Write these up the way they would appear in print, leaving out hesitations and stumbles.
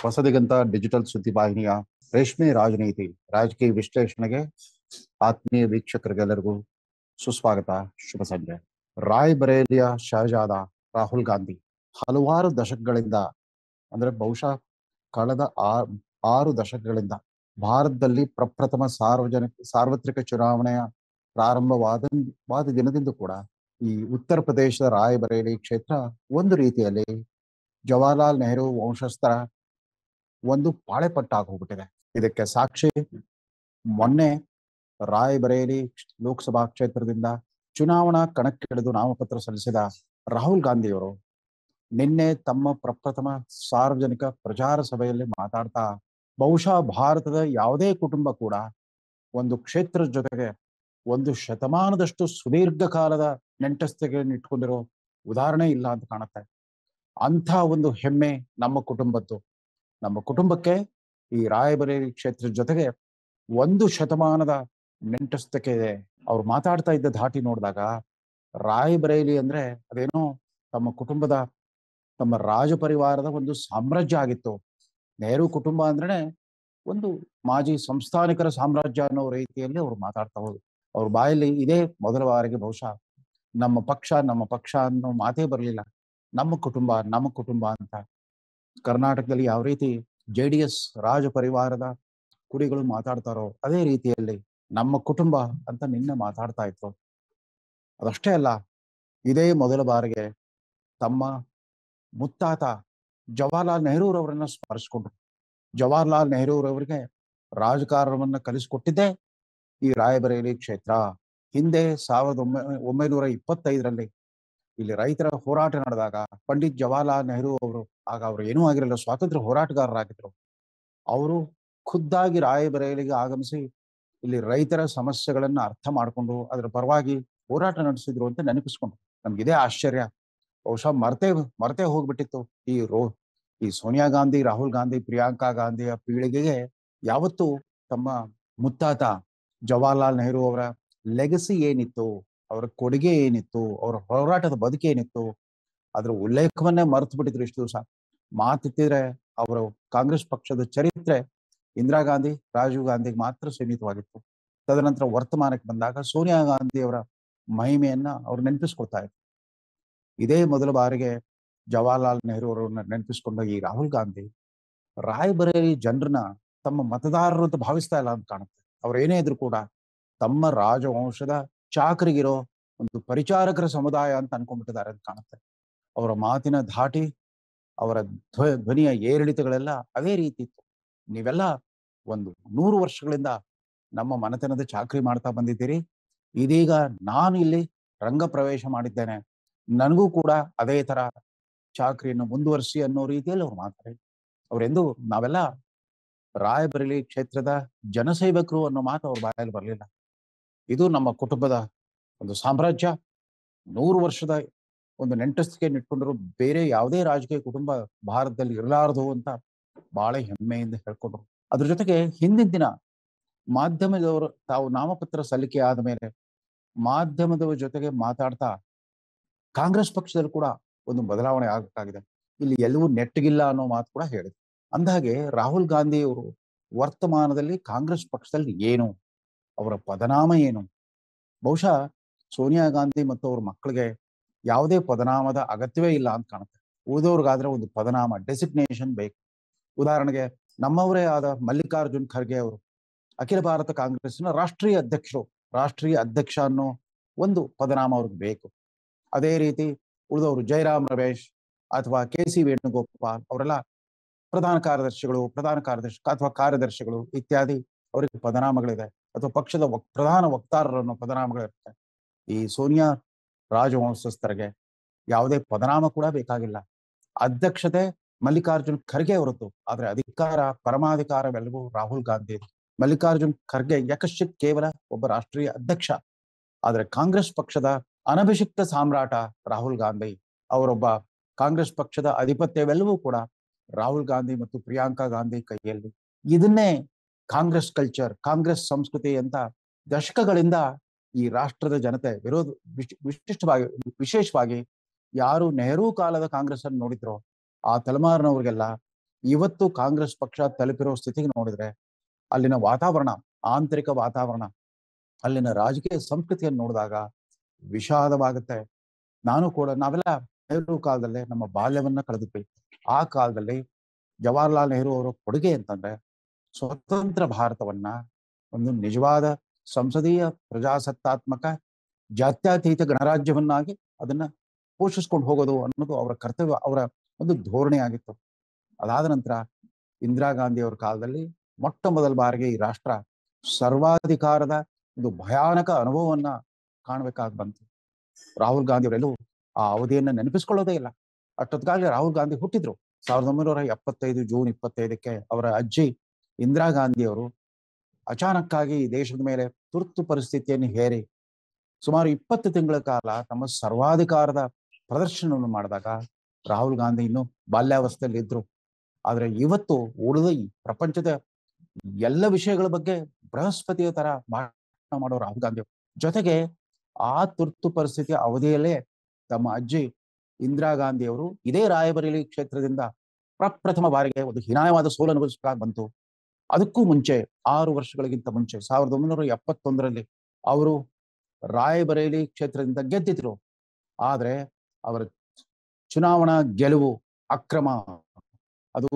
Hosadiganta digital ಸುದ್ದಿವಾಹಿನಿಯ ರೇಷ್ಮೆ ರಾಜನೀತಿ ರಾಜಕೀಯ ವಿಶ್ಲೇಷಣೆಗೆ ಆತ್ಮೀಯ ವೀಕ್ಷಕರಿಗೆಲ್ಲರಿಗೂ ಸುಸ್ವಾಗತ. ಶುಭ ಸಂಜೆ. ರಾಯ್ಬರೇಲಿಯ ಶಹಜಾದ ರಾಹುಲ್ ಗಾಂಧಿ ಹಲವಾರು ದಶಕಗಳಿಂದ ಅಂದ್ರೆ ಬಹುಶಃ ಕಳೆದ 6 ದಶಕಗಳಿಂದ ಭಾರತದಲ್ಲಿ ಪ್ರಪ್ರಥಮ ಸಾರ್ವತ್ರಿಕ ಚುನಾವಣೆಯ ಪ್ರಾರಂಭವಾದ ದಿನದಿಂದ ಕೂಡ ಈ ಉತ್ತರ ಪ್ರದೇಶದ ರಾಯ್ಬರೇಲಿ ಕ್ಷೇತ್ರ ಒಂದು ರೀತಿಯಲ್ಲಿ ಜವಾಹರ್ಲಾಲ್ ನೆಹರು ವಂಶಸ್ಥರ ಒಂದು ಪಾಳೆಪಟ್ಟಾಗಿ ಹೋಗ್ಬಿಟ್ಟಿದೆ. ಇದಕ್ಕೆ ಸಾಕ್ಷಿ ಮೊನ್ನೆ ರಾಯ್ಬರೇಲಿ ಲೋಕಸಭಾ ಕ್ಷೇತ್ರದಿಂದ ಚುನಾವಣಾ ಕಣಕ್ಕಿಳಿದು ನಾಮಪತ್ರ ಸಲ್ಲಿಸಿದ ರಾಹುಲ್ ಗಾಂಧಿಯವರು ನಿನ್ನೆ ತಮ್ಮ ಪ್ರಪ್ರಥಮ ಸಾರ್ವಜನಿಕ ಪ್ರಚಾರ ಸಭೆಯಲ್ಲಿ ಮಾತಾಡ್ತಾ ಬಹುಶಃ ಭಾರತದ ಯಾವುದೇ ಕುಟುಂಬ ಕೂಡ ಒಂದು ಕ್ಷೇತ್ರದ ಜೊತೆಗೆ ಒಂದು ಶತಮಾನದಷ್ಟು ಸುದೀರ್ಘ ಕಾಲದ ನೆಂಟಸ್ತಿಕೆಯನ್ನು ಇಟ್ಕೊಂಡಿರೋ ಉದಾಹರಣೆ ಇಲ್ಲ ಅಂತ ಕಾಣುತ್ತೆ. ಅಂಥ ಒಂದು ಹೆಮ್ಮೆ ನಮ್ಮ ಕುಟುಂಬದ್ದು. ನಮ್ಮ ಕುಟುಂಬಕ್ಕೆ ಈ ರಾಯಬರೇಲಿ ಕ್ಷೇತ್ರದ ಜೊತೆಗೆ 1 ಶತಮಾನದ ನೆಂಟಸ್ತಿಕೆ ಇದೆ. ಅವ್ರು ಮಾತಾಡ್ತಾ ಇದ್ದ ಧಾಟಿ ನೋಡಿದಾಗ ರಾಯಬರೇಲಿ ಅಂದ್ರೆ ಅದೇನೋ ತಮ್ಮ ಕುಟುಂಬದ ತಮ್ಮ ರಾಜ ಪರಿವಾರದ ಒಂದು ಸಾಮ್ರಾಜ್ಯ ಆಗಿತ್ತು. ನೆಹರು ಕುಟುಂಬ ಅಂದ್ರೆ ಒಂದು ಮಾಜಿ ಸಂಸ್ಥಾನಿಕರ ಸಾಮ್ರಾಜ್ಯ ಅನ್ನೋ ರೀತಿಯಲ್ಲಿ ಅವ್ರು ಮಾತಾಡ್ತಾ ಹೋದ್ರು. ಅವ್ರ ಬಾಯಲ್ಲಿ ಇದೇ ಮೊದಲ ಬಾರಿಗೆ ಬಹುಶಃ ನಮ್ಮ ಪಕ್ಷ ಅನ್ನೋ ಮಾತೇ ಬರಲಿಲ್ಲ. ನಮ್ಮ ಕುಟುಂಬ ಅಂತ. ಕರ್ನಾಟಕದಲ್ಲಿ ಯಾವ ರೀತಿ JDS ರಾಜ ಪರಿವಾರದ ಕುರಿಗಳು ಮಾತಾಡ್ತಾರೋ ಅದೇ ರೀತಿಯಲ್ಲಿ ನಮ್ಮ ಕುಟುಂಬ ಅಂತ ನಿನ್ನೆ ಮಾತಾಡ್ತಾ ಇದ್ರು. ಅದಷ್ಟೇ ಅಲ್ಲ, ಇದೇ ಮೊದಲ ಬಾರಿಗೆ ತಮ್ಮ ಮುತ್ತಾತ ಜವಾಹರ್ಲಾಲ್ ನೆಹರೂರವರನ್ನ ಸ್ಮರಿಸಿಕೊಂಡ್ರು. ಜವಾಹರ್ಲಾಲ್ ನೆಹರೂರವರಿಗೆ ರಾಜಕಾರಣವನ್ನ ಕಲಿಸಿಕೊಟ್ಟಿದ್ದೇ ಈ ರಾಯಬರೇಲಿ ಕ್ಷೇತ್ರ. ಹಿಂದೆ 1925ರಲ್ಲಿ ಇಲ್ಲಿ ರೈತರ ಹೋರಾಟ ನಡೆದಾಗ ಪಂಡಿತ್ ಜವಾಹರ್ಲಾಲ್ ನೆಹರು ಅವರು, ಆಗ ಅವರು ಏನೂ ಆಗಿರಲಿಲ್ಲ, ಸ್ವಾತಂತ್ರ್ಯ ಹೋರಾಟಗಾರರಾಗಿದ್ರು. ಅವರು ಖುದ್ದಾಗಿ ರಾಯಬರೇಲಿಗೆ ಆಗಮಿಸಿ ಇಲ್ಲಿ ರೈತರ ಸಮಸ್ಯೆಗಳನ್ನ ಅರ್ಥ ಮಾಡಿಕೊಂಡು ಅದರ ಪರವಾಗಿ ಹೋರಾಟ ನಡೆಸಿದ್ರು ಅಂತ ನೆನಪಿಸ್ಕೊಂಡ್ರು. ನಮ್ಗಿದೇ ಆಶ್ಚರ್ಯ. ಬಹುಶಃ ಮರ್ತೆ ಹೋಗ್ಬಿಟ್ಟಿತ್ತು ಈ ಸೋನಿಯಾ ಗಾಂಧಿ, ರಾಹುಲ್ ಗಾಂಧಿ, ಪ್ರಿಯಾಂಕಾ ಗಾಂಧಿಯ ಪೀಳಿಗೆಗೆ ಯಾವತ್ತು ತಮ್ಮ ಮುತ್ತಾತ ಜವಾಹರ್ಲಾಲ್ ನೆಹರು ಅವರ ಲೆಗಸಿ ಏನಿತ್ತು, ಅವರ ಕೊಡುಗೆ ಏನಿತ್ತು, ಅವರ ಹೋರಾಟದ ಬದುಕೇನಿತ್ತು, ಅದ್ರ ಉಲ್ಲೇಖವನ್ನೇ ಮರೆತು ಬಿಟ್ಟಿದ್ರು. ಇಷ್ಟು ದಿವಸ ಮಾತಿತ್ತಿದ್ರೆ ಅವರು ಕಾಂಗ್ರೆಸ್ ಪಕ್ಷದ ಚರಿತ್ರೆ ಇಂದಿರಾ ಗಾಂಧಿ, ರಾಜೀವ್ ಗಾಂಧಿಗೆ ಮಾತ್ರ ಸೀಮಿತವಾಗಿತ್ತು. ತದನಂತರ ವರ್ತಮಾನಕ್ಕೆ ಬಂದಾಗ ಸೋನಿಯಾ ಗಾಂಧಿ ಅವರ ಮಹಿಮೆಯನ್ನ ಅವ್ರು ನೆನಪಿಸ್ಕೊಳ್ತಾ ಇದ್ರು. ಇದೇ ಮೊದಲ ಬಾರಿಗೆ ಜವಾಹರ್ಲಾಲ್ ನೆಹರು ಅವರನ್ನ ನೆನಪಿಸ್ಕೊಂಡ ಈ ರಾಹುಲ್ ಗಾಂಧಿ ರಾಯ್ಬರೇಲಿ ಜನರನ್ನ ತಮ್ಮ ಮತದಾರರು ಅಂತ ಭಾವಿಸ್ತಾ ಇಲ್ಲ ಅಂತ ಕಾಣುತ್ತೆ. ಅವ್ರು ಏನೇ ಇದ್ರು ಕೂಡ ತಮ್ಮ ರಾಜವಂಶದ ಚಾಕರಿಗಿರೋ ಒಂದು ಪರಿಚಾರಕರ ಸಮುದಾಯ ಅಂತ ಅನ್ಕೊಂಡ್ಬಿಟ್ಟಿದ್ದಾರೆ ಅಂತ ಕಾಣುತ್ತೆ. ಅವರ ಮಾತಿನ ಧಾಟಿ, ಅವರ ಧ್ವನಿಯ ಏರಿಳಿತಗಳೆಲ್ಲ ಅದೇ ರೀತಿ ಇತ್ತು. ನೀವೆಲ್ಲ ಒಂದು 100 ವರ್ಷಗಳಿಂದ ನಮ್ಮ ಮನೆತನದ ಚಾಕರಿ ಮಾಡ್ತಾ ಬಂದಿದ್ದೀರಿ. ಇದೀಗ ನಾನು ಇಲ್ಲಿ ರಂಗ ಪ್ರವೇಶ ಮಾಡಿದ್ದೇನೆ, ನನಗೂ ಕೂಡ ಅದೇ ತರ ಚಾಕರಿಯನ್ನು ಮುಂದುವರಿಸಿ ಅನ್ನೋ ರೀತಿಯಲ್ಲಿ ಅವ್ರು ಮಾತಾಡಿ ಅವ್ರೆಂದು ನಾವೆಲ್ಲ ರಾಯಬರೇಲಿ ಕ್ಷೇತ್ರದ ಜನಸೇವಕರು ಅನ್ನೋ ಮಾತು ಅವ್ರ ಬಾಯಲ್ಲಿ ಬರಲಿಲ್ಲ. ಇದು ನಮ್ಮ ಕುಟುಂಬದ ಒಂದು ಸಾಮ್ರಾಜ್ಯ. 100 ವರ್ಷದ ಒಂದು ನೆಂಟಸ್ತಿಕೆಯನ್ನು ಇಟ್ಕೊಂಡ್ರು ಬೇರೆ ಯಾವುದೇ ರಾಜಕೀಯ ಕುಟುಂಬ ಭಾರತದಲ್ಲಿ ಇರಲಾರದು ಅಂತ ಬಹಳ ಹೆಮ್ಮೆಯಿಂದ ಹೇಳ್ಕೊಂಡ್ರು. ಅದ್ರ ಜೊತೆಗೆ ಹಿಂದಿನ ದಿನ ಮಾಧ್ಯಮದವರು ತಾವು ನಾಮಪತ್ರ ಸಲ್ಲಿಕೆ ಆದ ಮೇಲೆ ಮಾಧ್ಯಮದವರ ಜೊತೆಗೆ ಮಾತಾಡ್ತಾ ಕಾಂಗ್ರೆಸ್ ಪಕ್ಷದಲ್ಲಿ ಕೂಡ ಒಂದು ಬದಲಾವಣೆ ಆಗಬೇಕಾಗಿದೆ, ಇಲ್ಲಿ ಎಲ್ಲವೂ ನೆಟ್ಟಗಿಲ್ಲ ಅನ್ನೋ ಮಾತು ಕೂಡ ಹೇಳಿದ್ರು. ಅಂದಹಾಗೆ ರಾಹುಲ್ ಗಾಂಧಿ ಅವರು ವರ್ತಮಾನದಲ್ಲಿ ಕಾಂಗ್ರೆಸ್ ಪಕ್ಷದಲ್ಲಿ ಏನು, ಅವರ ಪದನಾಮ ಏನು? ಬಹುಶಃ ಸೋನಿಯಾ ಗಾಂಧಿ ಮತ್ತು ಅವ್ರ ಮಕ್ಕಳಿಗೆ ಯಾವುದೇ ಪದನಾಮದ ಅಗತ್ಯವೇ ಇಲ್ಲ ಅಂತ ಕಾಣುತ್ತೆ. ಉಳಿದವ್ರಿಗಾದ್ರೆ ಒಂದು ಪದನಾಮ, ಡೆಸಿಗ್ನೇಷನ್ ಬೇಕು. ಉದಾಹರಣೆಗೆ ನಮ್ಮವರೇ ಆದ ಮಲ್ಲಿಕಾರ್ಜುನ್ ಖರ್ಗೆ ಅವರು ಅಖಿಲ ಭಾರತ ಕಾಂಗ್ರೆಸ್ನ ರಾಷ್ಟ್ರೀಯ ಅಧ್ಯಕ್ಷ ಅನ್ನೋ ಒಂದು ಪದನಾಮ ಅವ್ರಿಗೆ ಬೇಕು. ಅದೇ ರೀತಿ ಉಳಿದವರು ಜಯರಾಮ್ ರಮೇಶ್ ಅಥವಾ KC ವೇಣುಗೋಪಾಲ್ ಅವರೆಲ್ಲ ಪ್ರಧಾನ ಕಾರ್ಯದರ್ಶಿ ಅಥವಾ ಕಾರ್ಯದರ್ಶಿಗಳು ಇತ್ಯಾದಿ ಅವರಿಗೆ ಪದನಾಮಗಳಿದೆ. ಅಥವಾ ಪಕ್ಷದ ಪ್ರಧಾನ ವಕ್ತಾರರು ಅನ್ನೋ ಪದನಾಮಗಳಿರುತ್ತೆ. ಈ ಸೋನಿಯಾ ರಾಜವಂಶಸ್ಥರಿಗೆ ಯಾವುದೇ ಪದನಾಮ ಕೂಡ ಬೇಕಾಗಿಲ್ಲ. ಅಧ್ಯಕ್ಷತೆ ಮಲ್ಲಿಕಾರ್ಜುನ್ ಖರ್ಗೆ ಹೊರತು, ಆದ್ರೆ ಪರಮಾಧಿಕಾರವೆಲ್ಲವೂ ರಾಹುಲ್ ಗಾಂಧಿ. ಮಲ್ಲಿಕಾರ್ಜುನ್ ಖರ್ಗೆ ಯಕಶ್ಚಿತ್ ಕೇವಲ ಒಬ್ಬ ರಾಷ್ಟ್ರೀಯ ಅಧ್ಯಕ್ಷ, ಆದ್ರೆ ಕಾಂಗ್ರೆಸ್ ಪಕ್ಷದ ಅನಭಿಷಿಕ್ತ ಸಾಮ್ರಾಟ ರಾಹುಲ್ ಗಾಂಧಿ. ಅವರೊಬ್ಬ ಕಾಂಗ್ರೆಸ್ ಪಕ್ಷದ ಅಧಿಪತ್ಯವೆಲ್ಲವೂ ಕೂಡ ರಾಹುಲ್ ಗಾಂಧಿ ಮತ್ತು ಪ್ರಿಯಾಂಕಾ ಗಾಂಧಿ ಕೈಯಲ್ಲಿ. ಇದನ್ನೇ ಕಾಂಗ್ರೆಸ್ ಕಲ್ಚರ್, ಕಾಂಗ್ರೆಸ್ ಸಂಸ್ಕೃತಿ ಅಂತ ದಶಕಗಳಿಂದ ಈ ರಾಷ್ಟ್ರದ ಜನತೆ ವಿಶೇಷವಾಗಿ ಯಾರು ನೆಹರು ಕಾಲದ ಕಾಂಗ್ರೆಸ್ ಅನ್ನು ನೋಡಿದ್ರೋ ಆ ತಲೆಮಾರಿನವ್ರಿಗೆಲ್ಲ ಇವತ್ತು ಕಾಂಗ್ರೆಸ್ ಪಕ್ಷ ತಲುಪಿರೋ ಸ್ಥಿತಿಗೆ ನೋಡಿದ್ರೆ ಅಲ್ಲಿನ ವಾತಾವರಣ, ಆಂತರಿಕ ವಾತಾವರಣ, ಅಲ್ಲಿನ ರಾಜಕೀಯ ಸಂಸ್ಕೃತಿಯನ್ನು ನೋಡಿದಾಗ ವಿಷಾದವಾಗುತ್ತೆ. ನಾವೆಲ್ಲ ನೆಹರು ಕಾಲದಲ್ಲೇ ನಮ್ಮ ಬಾಲ್ಯವನ್ನ ಕಳೆದಿದ್ವಿ. ಆ ಕಾಲದಲ್ಲಿ ಜವಾಹರ್ಲಾಲ್ ನೆಹರು ಅವರ ಕೊಡುಗೆ ಅಂತಂದ್ರೆ ಸ್ವತಂತ್ರ ಭಾರತವನ್ನ ಒಂದು ನಿಜವಾದ ಸಂಸದೀಯ ಪ್ರಜಾಸತ್ತಾತ್ಮಕ ಜಾತ್ಯತೀತ ಗಣರಾಜ್ಯವನ್ನಾಗಿ ಅದನ್ನ ಪೋಷಿಸ್ಕೊಂಡು ಹೋಗೋದು ಅನ್ನೋದು ಅವರ ಕರ್ತವ್ಯ, ಅವರ ಒಂದು ಧೋರಣೆ ಆಗಿತ್ತು. ಅದಾದ ನಂತರ ಇಂದಿರಾ ಗಾಂಧಿ ಅವರ ಕಾಲದಲ್ಲಿ ಮೊಟ್ಟ ಮೊದಲ ಬಾರಿಗೆ ಈ ರಾಷ್ಟ್ರ ಸರ್ವಾಧಿಕಾರದ ಒಂದು ಭಯಾನಕ ಅನುಭವವನ್ನ ಕಾಣಬೇಕಾಗಿ ಬಂತು. ರಾಹುಲ್ ಗಾಂಧಿ ಅವರೆಲ್ಲೂ ಆ ಅವಧಿಯನ್ನ ನೆನಪಿಸ್ಕೊಳ್ಳೋದೇ ಇಲ್ಲ. ಅಷ್ಟೊತ್ತಿಗಾಗಲೇ ರಾಹುಲ್ ಗಾಂಧಿ ಹುಟ್ಟಿದ್ರು. 1975 ಜೂನ್ 25ಕ್ಕೆ ಅವರ ಅಜ್ಜಿ ಇಂದಿರಾ ಗಾಂಧಿ ಅವರು ಅಚಾನಕ್ಕಾಗಿ ಈ ದೇಶದ ಮೇಲೆ ತುರ್ತು ಪರಿಸ್ಥಿತಿಯನ್ನು ಹೇರಿ ಸುಮಾರು 20 ತಿಂಗಳ ಕಾಲ ತಮ್ಮ ಸರ್ವಾಧಿಕಾರದ ಪ್ರದರ್ಶನವನ್ನು ಮಾಡಿದಾಗ ರಾಹುಲ್ ಗಾಂಧಿ ಇನ್ನು ಬಾಲ್ಯಾವಸ್ಥೆಯಲ್ಲಿ ಇದ್ರು. ಆದ್ರೆ ಇವತ್ತು ಉಳಿದ ಈ ಪ್ರಪಂಚದ ಎಲ್ಲ ವಿಷಯಗಳ ಬಗ್ಗೆ ಬೃಹಸ್ಪತಿಯ ತರ ಭಾಷಣ ಮಾಡೋ ರಾಹುಲ್ ಗಾಂಧಿ ಜೊತೆಗೆ ಆ ತುರ್ತು ಪರಿಸ್ಥಿತಿಯ ಅವಧಿಯಲ್ಲೇ ತಮ್ಮ ಅಜ್ಜಿ ಇಂದಿರಾ ಗಾಂಧಿ ಅವರು ಇದೇ ರಾಯಬರೇಲಿ ಕ್ಷೇತ್ರದಿಂದ ಪ್ರಪ್ರಥಮ ಬಾರಿಗೆ ಒಂದು ಹೀನಾಯವಾದ ಸೋಲು ಅನುಭವಿಸಬೇಕಾಗಿ ಬಂತು. ಅದಕ್ಕೂ ಮುಂಚೆ 6 ವರ್ಷಗಳಿಗಿಂತ ಮುಂಚೆ 1971ರಲ್ಲಿ ಅವರು ರಾಯಬರೇಲಿ ಕ್ಷೇತ್ರದಿಂದ ಗೆದ್ದಿದ್ರು. ಆದ್ರೆ ಅವರ ಚುನಾವಣಾ ಗೆಲುವು ಅಕ್ರಮ, ಅದು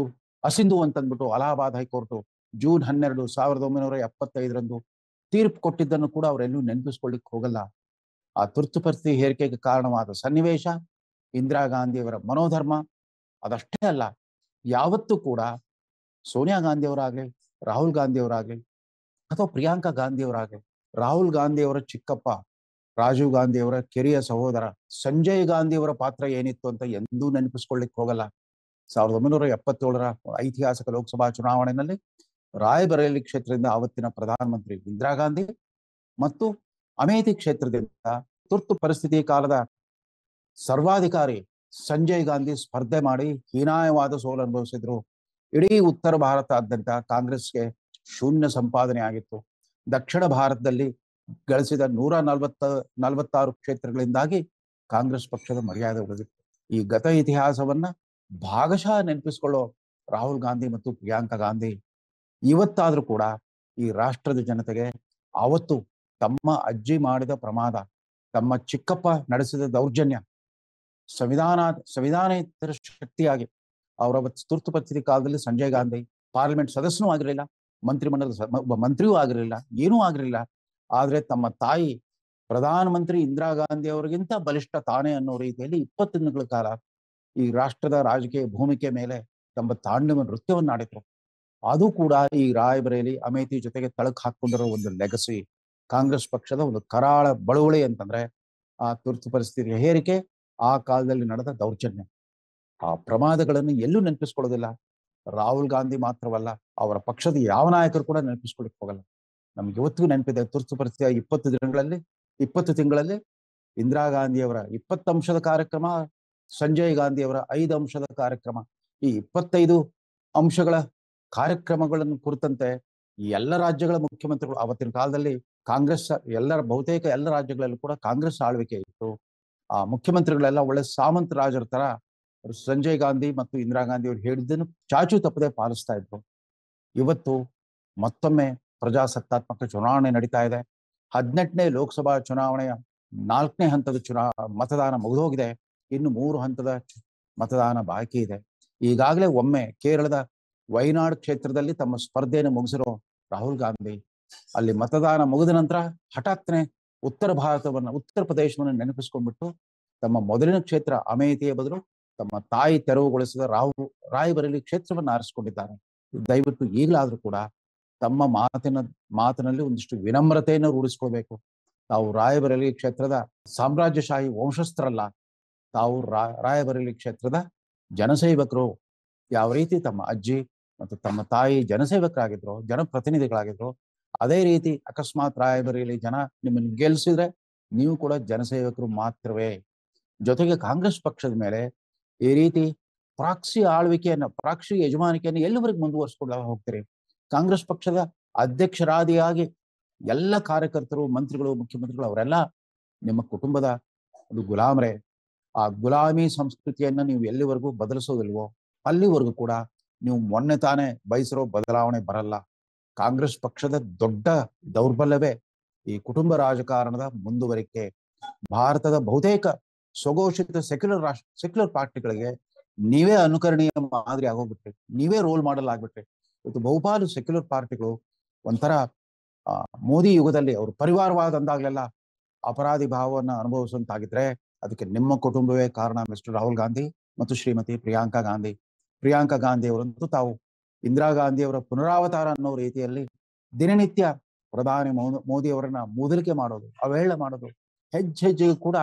ಅಸಿಂಧು ಅಂತಂದ್ಬಿಟ್ಟು ಅಲಹಾಬಾದ್ ಹೈಕೋರ್ಟ್ ಜೂನ್ 12, 1975ರಂದು ತೀರ್ಪು ಕೊಟ್ಟಿದ್ದನ್ನು ಕೂಡ ಅವರೆಲ್ಲೂ ನೆನಪಿಸ್ಕೊಳ್ಳಿಕ್ ಹೋಗಲ್ಲ. ಆ ತುರ್ತು ಪರಿಸ್ಥಿತಿ ಹೇರಿಕೆಗೆ ಕಾರಣವಾದ ಸನ್ನಿವೇಶ, ಇಂದಿರಾ ಗಾಂಧಿಯವರ ಮನೋಧರ್ಮ, ಅದಷ್ಟೇ ಅಲ್ಲ, ಯಾವತ್ತೂ ಕೂಡ ಸೋನಿಯಾ ಗಾಂಧಿ ಅವರಾಗ್ಲಿ, ರಾಹುಲ್ ಗಾಂಧಿ ಅವರಾಗ್ಲಿ ಅಥವಾ ಪ್ರಿಯಾಂಕಾ ಗಾಂಧಿ ಅವರಾಗ್ಲಿ, ರಾಹುಲ್ ಗಾಂಧಿ ಅವರ ಚಿಕ್ಕಪ್ಪ ರಾಜೀವ್ ಗಾಂಧಿ ಅವರ ಕಿರಿಯ ಸಹೋದರ ಸಂಜಯ್ ಗಾಂಧಿ ಅವರ ಪಾತ್ರ ಏನಿತ್ತು ಅಂತ ಎಂದೂ ನೆನಪಿಸ್ಕೊಳ್ಳಿಕ್ ಹೋಗಲ್ಲ. 1977ರ ಐತಿಹಾಸಿಕ ಲೋಕಸಭಾ ಚುನಾವಣೆಯಲ್ಲಿ ರಾಯಬರೇಲಿ ಕ್ಷೇತ್ರದಿಂದ ಆವತ್ತಿನ ಪ್ರಧಾನಮಂತ್ರಿ ಇಂದಿರಾ ಗಾಂಧಿ ಮತ್ತು ಅಮೇಥಿ ಕ್ಷೇತ್ರದಿಂದ ತುರ್ತು ಪರಿಸ್ಥಿತಿ ಕಾಲದ ಸರ್ವಾಧಿಕಾರಿ ಸಂಜಯ್ ಗಾಂಧಿ ಸ್ಪರ್ಧೆ ಮಾಡಿ ಹೀನಾಯವಾದ ಸೋಲು ಅನುಭವಿಸಿದ್ರು. ಇಡೀ ಉತ್ತರ ಭಾರತಾದ್ಯಂತ ಕಾಂಗ್ರೆಸ್ಗೆ ಶೂನ್ಯ ಸಂಪಾದನೆ ಆಗಿತ್ತು. ದಕ್ಷಿಣ ಭಾರತದಲ್ಲಿ ಗಳಿಸಿದ 146 ಕ್ಷೇತ್ರಗಳಿಂದಾಗಿ ಕಾಂಗ್ರೆಸ್ ಪಕ್ಷದ ಮರ್ಯಾದೆ ಉಳಿದಿತ್ತು. ಈ ಗತ ಇತಿಹಾಸವನ್ನ ಭಾಗಶಃ ನೆನಪಿಸ್ಕೊಳ್ಳೋ ರಾಹುಲ್ ಗಾಂಧಿ ಮತ್ತು ಪ್ರಿಯಾಂಕಾ ಗಾಂಧಿ ಇವತ್ತಾದ್ರೂ ಕೂಡ ಈ ರಾಷ್ಟ್ರದ ಜನತೆಗೆ ಆವತ್ತು ತಮ್ಮ ಅಜ್ಜಿ ಮಾಡಿದ ಪ್ರಮಾದ, ತಮ್ಮ ಚಿಕ್ಕಪ್ಪ ನಡೆಸಿದ ದೌರ್ಜನ್ಯ, ಸಂವಿಧಾನೇತರ ಶಕ್ತಿಯಾಗಿ ಅವರ ತುರ್ತು ಪರಿಸ್ಥಿತಿ ಕಾಲದಲ್ಲಿ ಸಂಜಯ್ ಗಾಂಧಿ ಪಾರ್ಲಿಮೆಂಟ್ ಸದಸ್ಯನೂ ಆಗಿರಲಿಲ್ಲ, ಮಂತ್ರಿಮಂಡಲದ ಮಂತ್ರಿಯೂ ಆಗಿರಲಿಲ್ಲ, ಏನೂ ಆಗಿರಲಿಲ್ಲ. ಆದ್ರೆ ತಮ್ಮ ತಾಯಿ ಪ್ರಧಾನಮಂತ್ರಿ ಇಂದಿರಾ ಗಾಂಧಿ ಅವರಿಗಿಂತ ಬಲಿಷ್ಠ ತಾನೇ ಅನ್ನೋ ರೀತಿಯಲ್ಲಿ 20 ದಿನಗಳ ಕಾಲ ಈ ರಾಷ್ಟ್ರದ ರಾಜಕೀಯ ಭೂಮಿಕೆ ಮೇಲೆ ತಮ್ಮ ತಾಂಡವ ನೃತ್ಯವನ್ನಾಡಿದ್ರು. ಅದು ಕೂಡ ಈ ರಾಯಬರೇಲಿ ಅಮೇಥಿ ಜೊತೆಗೆ ತಳಕ್ ಹಾಕೊಂಡಿರೋ ಒಂದು ಲೆಗಸಿ, ಕಾಂಗ್ರೆಸ್ ಪಕ್ಷದ ಒಂದು ಕರಾಳ ಬಳುವಳಿ ಅಂತಂದ್ರೆ ಆ ತುರ್ತು ಪರಿಸ್ಥಿತಿಯ ಹೇರಿಕೆ, ಆ ಕಾಲದಲ್ಲಿ ನಡೆದ ದೌರ್ಜನ್ಯ. ಆ ಪ್ರಮಾದಗಳನ್ನು ಎಲ್ಲೂ ನೆನಪಿಸ್ಕೊಳ್ಳೋದಿಲ್ಲ. ರಾಹುಲ್ ಗಾಂಧಿ ಮಾತ್ರವಲ್ಲ, ಅವರ ಪಕ್ಷದ ಯಾವ ನಾಯಕರು ಕೂಡ ನೆನಪಿಸ್ಕೊಳ್ಳಿಕ್ ಹೋಗಲ್ಲ. ನಮ್ಗೆ ಇವತ್ತಿಗೂ ನೆನಪಿದೆ, ತುರ್ತು ಪರಿಸ್ಥಿತಿಯ 20 ತಿಂಗಳಲ್ಲಿ ಇಂದಿರಾ ಗಾಂಧಿಯವರ 20 ಅಂಶದ ಕಾರ್ಯಕ್ರಮ, ಸಂಜಯ್ ಗಾಂಧಿಯವರ 5 ಅಂಶದ ಕಾರ್ಯಕ್ರಮ. ಈ 25 ಅಂಶಗಳ ಕಾರ್ಯಕ್ರಮಗಳನ್ನು ಕುರಿತಂತೆ ಎಲ್ಲ ರಾಜ್ಯಗಳ ಮುಖ್ಯಮಂತ್ರಿಗಳು, ಅವತ್ತಿನ ಕಾಲದಲ್ಲಿ ಕಾಂಗ್ರೆಸ್ ಬಹುತೇಕ ಎಲ್ಲ ರಾಜ್ಯಗಳಲ್ಲೂ ಕೂಡ ಕಾಂಗ್ರೆಸ್ ಆಳ್ವಿಕೆ ಇತ್ತು. ಆ ಮುಖ್ಯಮಂತ್ರಿಗಳೆಲ್ಲ ಒಳ್ಳೆ ಸಾಮಂತ ರಾಜರ ತರ ಸಂಜಯ್ ಗಾಂಧಿ ಮತ್ತು ಇಂದಿರಾ ಗಾಂಧಿ ಅವರು ಹೇಳಿದ್ದನ್ನು ಚಾಚು ತಪ್ಪದೆ ಪಾಲಿಸ್ತಾ ಇದ್ರು. ಇವತ್ತು ಮತ್ತೊಮ್ಮೆ ಪ್ರಜಾಸತ್ತಾತ್ಮಕ ಚುನಾವಣೆ ನಡೀತಾ ಇದೆ. 18ನೇ ಲೋಕಸಭಾ ಚುನಾವಣೆಯ 4ನೇ ಹಂತದ ಮತದಾನ ಮುಗಿದೋಗಿದೆ. ಇನ್ನು 3 ಹಂತದ ಮತದಾನ ಬಾಕಿ ಇದೆ. ಈಗಾಗಲೇ ಒಮ್ಮೆ ಕೇರಳದ ವೈನಾಡ್ ಕ್ಷೇತ್ರದಲ್ಲಿ ತಮ್ಮ ಸ್ಪರ್ಧೆಯನ್ನು ಮುಗಿಸಿರೋ ರಾಹುಲ್ ಗಾಂಧಿ ಅಲ್ಲಿ ಮತದಾನ ಮುಗಿದ ನಂತರ ಹಠಾತ್ತನೆ ಉತ್ತರ ಪ್ರದೇಶವನ್ನು ನೆನಪಿಸ್ಕೊಂಡ್ಬಿಟ್ಟು ತಮ್ಮ ಮೊದಲಿನ ಕ್ಷೇತ್ರ ಅಮೇಥಿಯ ಬದಲು ತಮ್ಮ ತಾಯಿ ತೆರವುಗೊಳಿಸಿದ ರಾಯಬರೇಲಿ ಕ್ಷೇತ್ರವನ್ನು ಆರಿಸಿಕೊಂಡಿದ್ದಾರೆ. ದಯವಿಟ್ಟು ಈಗಲಾದ್ರೂ ಕೂಡ ತಮ್ಮ ಮಾತಿನಲ್ಲಿ ಒಂದಿಷ್ಟು ವಿನಮ್ರತೆಯನ್ನು ರೂಢಿಸ್ಕೊಳ್ಬೇಕು. ತಾವು ರಾಯಬರೇಲಿ ಕ್ಷೇತ್ರದ ಸಾಮ್ರಾಜ್ಯಶಾಹಿ ವಂಶಸ್ಥರಲ್ಲ, ತಾವು ರಾಯಬರೇಲಿ ಕ್ಷೇತ್ರದ ಜನಸೇವಕರು. ಯಾವ ರೀತಿ ತಮ್ಮ ಅಜ್ಜಿ ಮತ್ತು ತಮ್ಮ ತಾಯಿ ಜನಸೇವಕರಾಗಿದ್ರು, ಜನಪ್ರತಿನಿಧಿಗಳಾಗಿದ್ರು, ಅದೇ ರೀತಿ ಅಕಸ್ಮಾತ್ ರಾಯಬರೇಲಿ ಜನ ನಿಮ್ಮನ್ನು ಗೆಲ್ಲಿಸಿದ್ರೆ ನೀವು ಕೂಡ ಜನಸೇವಕರು ಮಾತ್ರವೇ. ಜೊತೆಗೆ ಕಾಂಗ್ರೆಸ್ ಪಕ್ಷದ ಮೇಲೆ ಈ ರೀತಿ ಪ್ರಾಕ್ಷಿ ಯಜಮಾನಿಕೆಯನ್ನು ಎಲ್ಲಿವರೆಗೆ ಮುಂದುವರಿಸ್ಕೊಂಡು ಹೋಗ್ತೀರಿ? ಕಾಂಗ್ರೆಸ್ ಪಕ್ಷದ ಅಧ್ಯಕ್ಷರಾದಿಯಾಗಿ ಎಲ್ಲ ಕಾರ್ಯಕರ್ತರು, ಮಂತ್ರಿಗಳು, ಮುಖ್ಯಮಂತ್ರಿಗಳು ಅವರೆಲ್ಲ ನಿಮ್ಮ ಕುಟುಂಬದ ಒಂದು ಗುಲಾಮರೇ. ಆ ಗುಲಾಮಿ ಸಂಸ್ಕೃತಿಯನ್ನ ನೀವು ಎಲ್ಲಿವರೆಗೂ ಬದಲಿಸೋದಿಲ್ವೋ ಅಲ್ಲಿವರೆಗೂ ಕೂಡ ನೀವು ಮೊನ್ನೆ ತಾನೇ ಬಯಸಿರೋ ಬದಲಾವಣೆ ಬರಲ್ಲ. ಕಾಂಗ್ರೆಸ್ ಪಕ್ಷದ ದೊಡ್ಡ ದೌರ್ಬಲ್ಯವೇ ಈ ಕುಟುಂಬ ರಾಜಕಾರಣದ ಮುಂದುವರಿಕೆ. ಭಾರತದ ಬಹುತೇಕ ಸ್ವಘೋಷಿತ ಸೆಕ್ಯುಲರ್ ಪಾರ್ಟಿಗಳಿಗೆ ನೀವೇ ಅನುಕರಣೀಯ ಮಾದರಿ ಆಗೋಗ್ಬಿಟ್ರಿ, ನೀವೇ ರೋಲ್ ಮಾಡಲ್ ಆಗ್ಬಿಟ್ರಿ. ಇವತ್ತು ಬಹುಪಾಲು ಸೆಕ್ಯುಲರ್ ಪಾರ್ಟಿಗಳು ಒಂಥರ ಮೋದಿ ಯುಗದಲ್ಲಿ ಅವರು ಪರಿವಾರವಾದ ಅಂದಾಗ್ಲೆಲ್ಲ ಅಪರಾಧಿ ಭಾವವನ್ನು ಅನುಭವಿಸುವಂತಾಗಿದ್ರೆ ಅದಕ್ಕೆ ನಿಮ್ಮ ಕುಟುಂಬವೇ ಕಾರಣ. ಮಿಸ್ಟರ್ ರಾಹುಲ್ ಗಾಂಧಿ ಮತ್ತು ಶ್ರೀಮತಿ ಪ್ರಿಯಾಂಕಾ ಗಾಂಧಿ ಅವರಂತೂ ತಾವು ಇಂದಿರಾ ಗಾಂಧಿ ಅವರ ಪುನರಾವತಾರ ಅನ್ನೋ ರೀತಿಯಲ್ಲಿ ದಿನನಿತ್ಯ ಪ್ರಧಾನಿ ಮೋದಿ ಅವರನ್ನ ಮೂದಲಿಕೆ ಮಾಡೋದು, ಅವಹೇಳನ ಮಾಡೋದು, ಹೆಜ್ಜೆಗೂ ಕೂಡ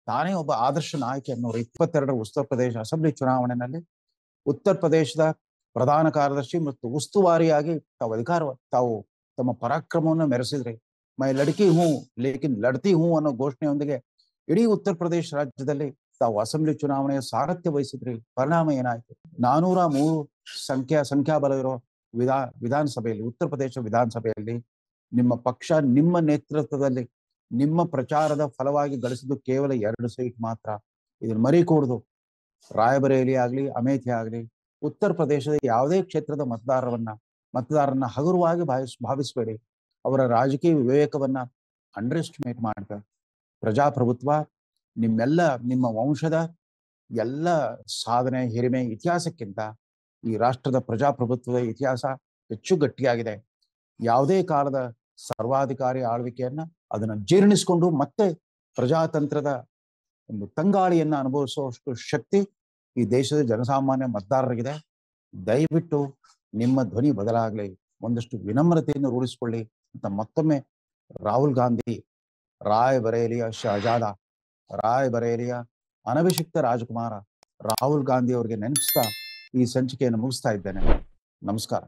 ತಾನೇ ಒಬ್ಬ ಆದರ್ಶ ನಾಯಕಿ ಅನ್ನೋರು. 22ರ ಉತ್ತರ ಪ್ರದೇಶ ಅಸೆಂಬ್ಲಿ ಚುನಾವಣೆಯಲ್ಲಿ ಉತ್ತರ ಪ್ರದೇಶದ ಪ್ರಧಾನ ಕಾರ್ಯದರ್ಶಿ ಮತ್ತು ಉಸ್ತುವಾರಿಯಾಗಿ ತಾವು ತಮ್ಮ ಪರಾಕ್ರಮವನ್ನು ಮೆರೆಸಿದ್ರಿ. ಮೈ ಲಡ್ಕಿ ಹೂ ಲೇಕಿನ್ ಲಡ್ತಿ ಹೂ ಅನ್ನೋ ಘೋಷಣೆಯೊಂದಿಗೆ ಇಡೀ ಉತ್ತರ ಪ್ರದೇಶ ರಾಜ್ಯದಲ್ಲಿ ತಾವು ಅಸೆಂಬ್ಲಿ ಚುನಾವಣೆಯ ಸಾರಥ್ಯ ವಹಿಸಿದ್ರಿ. ಪರಿಣಾಮ ಏನಾಯ್ತು? 403 ಸಂಖ್ಯಾಬಲ ಇರೋ ವಿಧಾನಸಭೆಯಲ್ಲಿ, ಉತ್ತರ ಪ್ರದೇಶ ವಿಧಾನಸಭೆಯಲ್ಲಿ ನಿಮ್ಮ ಪಕ್ಷ ನಿಮ್ಮ ನೇತೃತ್ವದಲ್ಲಿ ನಿಮ್ಮ ಪ್ರಚಾರದ ಫಲವಾಗಿ ಗಳಿಸಿದ್ದು ಕೇವಲ 2 ಸೀಟ್ ಮಾತ್ರ. ಇದನ್ನು ಮರಿಕೂಡದು. ರಾಯಬರೇಲಿ ಆಗ್ಲಿ, ಅಮೇಥಿ ಆಗ್ಲಿ, ಉತ್ತರ ಪ್ರದೇಶದ ಯಾವುದೇ ಕ್ಷೇತ್ರದ ಮತದಾರರನ್ನ ಹಗುರವಾಗಿ ಭಾವಿಸಬೇಡಿ. ಅವರ ರಾಜಕೀಯ ವಿವೇಕವನ್ನ ಅಂಡರ್ ಎಸ್ಟಿಮೇಟ್ ಮಾಡ್ತಾರೆ. ಪ್ರಜಾಪ್ರಭುತ್ವ ನಿಮ್ಮ ವಂಶದ ಎಲ್ಲ ಸಾಧನೆ, ಹಿರಿಮೆ, ಇತಿಹಾಸಕ್ಕಿಂತ ಈ ರಾಷ್ಟ್ರದ ಪ್ರಜಾಪ್ರಭುತ್ವದ ಇತಿಹಾಸ ಹೆಚ್ಚು ಗಟ್ಟಿಯಾಗಿದೆ. ಯಾವುದೇ ಕಾಲದ ಸರ್ವಾಧಿಕಾರಿ ಆಳ್ವಿಕೆಯನ್ನ ಅದನ್ನ ಜೀರ್ಣಿಸಿಕೊಂಡು ಮತ್ತೆ ಪ್ರಜಾತಂತ್ರದ ಒಂದು ತಂಗಾಳಿಯನ್ನ ಅನುಭವಿಸುವಷ್ಟು ಶಕ್ತಿ ಈ ದೇಶದ ಜನಸಾಮಾನ್ಯ ಮತದಾರರಿಗಿದೆ. ದಯವಿಟ್ಟು ನಿಮ್ಮ ಧ್ವನಿ ಬದಲಾಗಲಿ, ಒಂದಷ್ಟು ವಿನಮ್ರತೆಯನ್ನು ರೂಢಿಸಿಕೊಳ್ಳಿ ಅಂತ ಮತ್ತೊಮ್ಮೆ ರಾಹುಲ್ ಗಾಂಧಿ, ರಾಯಬರೇಲಿಯ ಶಹಜಾದ, ರಾಯಬರೇಲಿಯ ಅನಭಿಷಿಕ್ತ ರಾಜಕುಮಾರ ರಾಹುಲ್ ಗಾಂಧಿ ಅವರಿಗೆ ನೆನಪಿಸ್ತಾ ಈ ಸಂಚಿಕೆಯನ್ನು ಮುಗಿಸ್ತಾ ಇದ್ದೇನೆ. ನಮಸ್ಕಾರ.